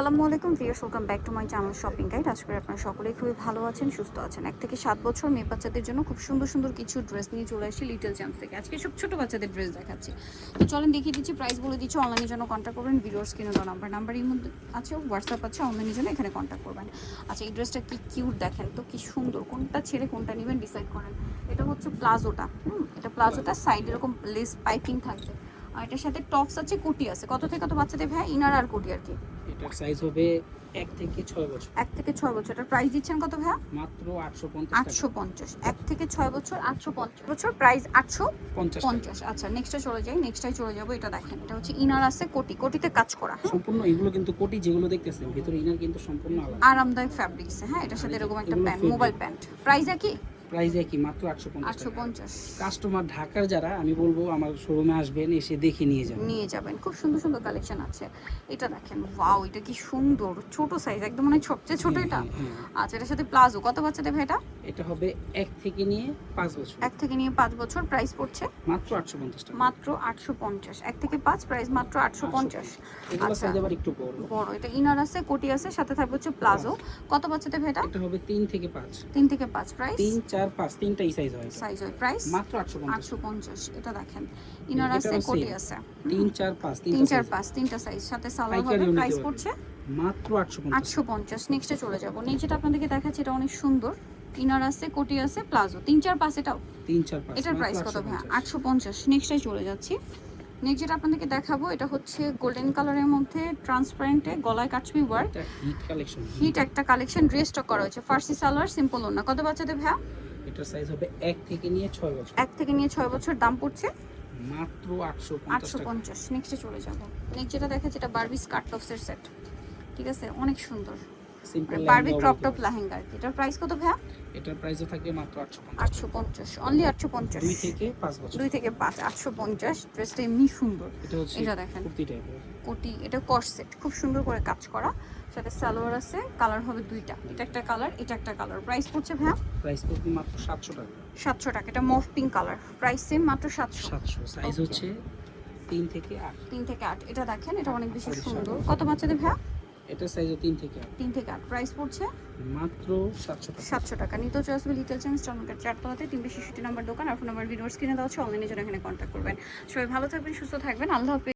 আসসালামু আলাইকুম viewers, welcome back to my channel shopping guide. আশা করি আপনারা সকলেই খুবই ভালো আছেন, সুস্থ আছেন। 1 থেকে 7 বছর মেয়ে বাচ্চাদের জন্য খুব সুন্দর সুন্দর কিছু ড্রেস নিয়ে চলে আসি লিটল চ্যাম্পস থেকে। আজকে সব ছোট বাচ্চাদের ড্রেস দেখাচ্ছি। তো চলেন দেখিয়ে দিচ্ছি, প্রাইস বলে দিচ্ছি। অনলাইনের জন্য কন্ট্যাক্ট করবেন, ভিডিওর স্ক্রিনে দেওয়া নাম্বারের মধ্যে আছে, হোয়াটসঅ্যাপ আছে। অনলাইনের জন্য এখানে কন্ট্যাক্ট করবেন। আচ্ছা, এই ড্রেসটা কি কিউট দেখেন তো, কি সুন্দর। কোনটা ছেড়ে কোনটা নেবেন ডিসাইড করেন। এটা হচ্ছে প্লাজোটা, এটা প্লাজোটা, সাইড এরকম লেস পাইপিং থাকবে। আর এটার সাথে টপস আছে, কোটি আছে। কত থেকে কত বাচ্চাদের ভাই? ইনার আর কোটি আর কি। এটার সাইজ হবে 1 থেকে 6 বছর। 1 থেকে 6 বছর। এটার প্রাইস দিচ্ছেন কত ভাইয়া? মাত্র 850 টাকা। 850। 1 থেকে 6 বছর 850 বছর, প্রাইস 850। আচ্ছা, নেক্সটে চলে যাই, নেক্সটটাই চলে যাব। এটা দেখেন, এটা হচ্ছে ইনার আছে, কোটিতে কাজ করা। সম্পূর্ণ এগুলো কিন্তু কোটি যেগুলো দেখতেছেন ভিতরে ইনার কিন্তু সম্পূর্ণ আলাদা। আরামদায়ক ফ্যাব্রিক্স। হ্যাঁ, এটার সাথে এরকম একটা প্যান্ট, মোবাইল প্যান্ট। প্রাইস কি? প্রাইস একই, মাত্র 850 টাকা। 850। কাস্টমার ঢাকার যারা, আমি বলবো আমার শোরুমে আসবেন, এসে দেখে নিয়ে যাবেন। খুব সুন্দর সুন্দর কালেকশন আছে। এটা দেখেন, ওয়াও, এটা কি সুন্দর। ছোট সাইজ একদম, মানে সবচেয়ে ছোট এটা। আচ্ছা, এটার সাথে প্লাজো। কত বাচ্চাদের ভাই এটা? এটা হবে 1 থেকে নিয়ে 5 বছর। 1 থেকে নিয়ে 5 বছর, প্রাইস পড়ছে মাত্র 850 টাকা। মাত্র 850। 1 থেকে 5, প্রাইস মাত্র 850। এগুলো আচ্ছা, সাইজ আবার একটু বড়। এটা ইনার আছে, কোটি আছে, সাথে থাকবে হচ্ছে প্লাজো। কত বাচ্চাদের ভাই এটা? এটা হবে 3 থেকে 5। 3 থেকে 5, প্রাইস 3 4 5 তিনটাই সাইজ হয়। প্রাইস মাত্র 850। 850। এটা দেখেন, ইনার আছে, কোটি আছে। 3 4 5 3 4 5 তিনটা সাইজ, সাথে সালোয়ার হবে। প্রাইস পড়ছে মাত্র 850। নেক্সটে চলে যাব। নেক্সট যেটা আপনাদেরকে দেখাচ্ছি, এটা অনেক সুন্দর। ইনার আছে, কোটি আছে, প্লাজো। 3 4 5 এটাও। 3 4 5 এটার প্রাইস কত ভাই? 850। নেক্সটে চলে যাচ্ছি। নেক্সট যেটা আপনাদেরকে দেখাবো, এটা হচ্ছে গোল্ডেন কালারের মধ্যে ট্রান্সপারেন্টে গলায় কাটছবি ওয়ার্ক। হিট একটা কালেকশন, ড্রেস স্টক করা হয়েছে। ফার্সি সালোয়ার, সিম্পল ওড়না। কত বাচ্চাদের ভাই? এটার সাইজ হবে 1 থেকে নিয়ে 6 বছর। 1 থেকে নিয়ে 6 বছর, দাম পড়ছে মাত্র 850 টাকা। নেক্সটে চলে যাব। নেক্সট যেটা দেখাচ্ছি, এটা বারবি স্কার্ট টপসের সেট। ঠিক আছে, অনেক সুন্দর। Simple Barbie crop top lehenga. এটার প্রাইস কত ভাই? এটার প্রাইসও থাকে মাত্র 850। 850, অনলি 850। 2 থেকে 5 বছর। 2 থেকে 5, 850। ড্রেসটা এমনি সুন্দর। এটা দেখেন, কুর্তি টাইপের কোটি, এটা কর্সেট, খুব সুন্দর করে কাজ করা। সাথে সালোয়ার আছে, কালার হবে দুইটা। এটা একটা কালার, এটা একটা কালার। প্রাইস পড়ছে ভাই? প্রাইস পড়বে মাত্র 700 টাকা। 700 টাকা। এটা মফ পিঙ্ক কালার, প্রাইস সেম, মাত্র 700। সাইজ হচ্ছে 3 থেকে 8। 3 থেকে 8। এটা দেখেন, এটা অনেক বেশি সুন্দর। কত বাচ্চাদের ভাই? এটার সাইজও 3 থেকে 8। 3 থেকে 8, প্রাইস পড়ছে মাত্র 700 টাকা। 700 টাকা। নিতে হচ্ছে আসবে লিটল চ্যাম্পস, চমৎকার চারতলাতে 366 নম্বর দোকান। আর ফোন নাম্বার ভিডিওর স্ক্রিনে দেওয়া আছে। অনলাইনে জন্য এখানে কন্ট্যাক্ট করবেন। সবাই ভালো থাকবেন, সুস্থ থাকবেন। আল্লাহ হাফেজ।